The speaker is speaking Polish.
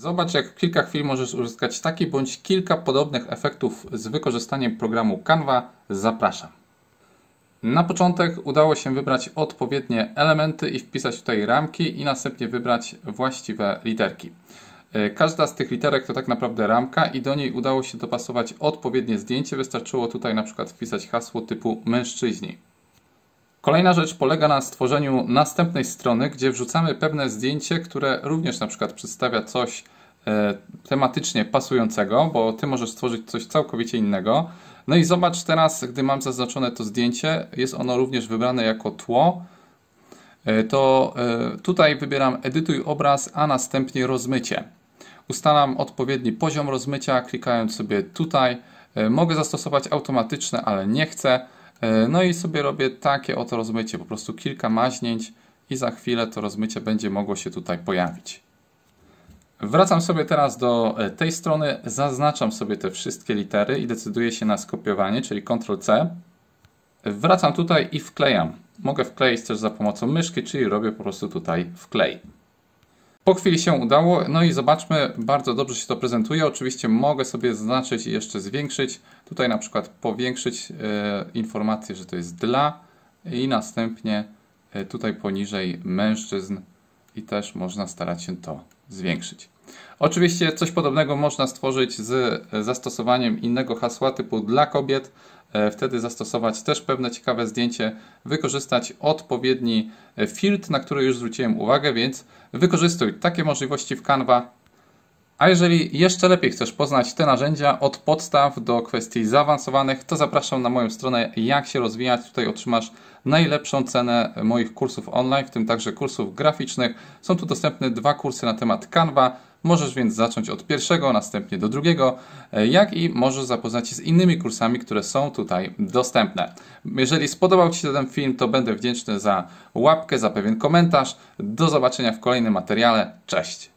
Zobacz, jak w kilka chwil możesz uzyskać taki bądź kilka podobnych efektów z wykorzystaniem programu Canva. Zapraszam. Na początek udało się wybrać odpowiednie elementy i wpisać tutaj ramki i następnie wybrać właściwe literki. Każda z tych literek to tak naprawdę ramka i do niej udało się dopasować odpowiednie zdjęcie. Wystarczyło tutaj na przykład wpisać hasło typu mężczyźni. Kolejna rzecz polega na stworzeniu następnej strony, gdzie wrzucamy pewne zdjęcie, które również na przykład przedstawia coś tematycznie pasującego, bo Ty możesz stworzyć coś całkowicie innego. No i zobacz teraz, gdy mam zaznaczone to zdjęcie, jest ono również wybrane jako tło, to tutaj wybieram edytuj obraz, a następnie rozmycie. Ustalam odpowiedni poziom rozmycia, klikając sobie tutaj. Mogę zastosować automatyczne, ale nie chcę. No i sobie robię takie oto rozmycie, po prostu kilka maźnięć i za chwilę to rozmycie będzie mogło się tutaj pojawić. Wracam sobie teraz do tej strony, zaznaczam sobie te wszystkie litery i decyduję się na skopiowanie, czyli Ctrl+C. Wracam tutaj i wklejam. Mogę wkleić też za pomocą myszki, czyli robię po prostu tutaj wklej. Po chwili się udało, no i zobaczmy, bardzo dobrze się to prezentuje. Oczywiście mogę sobie zaznaczyć i jeszcze zwiększyć. Tutaj na przykład powiększyć informację, że to jest dla i następnie tutaj poniżej mężczyzn i też można starać się to zwiększyć. Oczywiście coś podobnego można stworzyć z zastosowaniem innego hasła typu dla kobiet. Wtedy zastosować też pewne ciekawe zdjęcie, wykorzystać odpowiedni filtr, na który już zwróciłem uwagę, więc wykorzystuj takie możliwości w Canva. A jeżeli jeszcze lepiej chcesz poznać te narzędzia od podstaw do kwestii zaawansowanych, to zapraszam na moją stronę Jak się rozwijać. Tutaj otrzymasz najlepszą cenę moich kursów online, w tym także kursów graficznych. Są tu dostępne 2 kursy na temat Canva. Możesz więc zacząć od pierwszego, następnie do drugiego, jak i możesz zapoznać się z innymi kursami, które są tutaj dostępne. Jeżeli spodobał Ci się ten film, to będę wdzięczny za łapkę, za pewien komentarz. Do zobaczenia w kolejnym materiale. Cześć!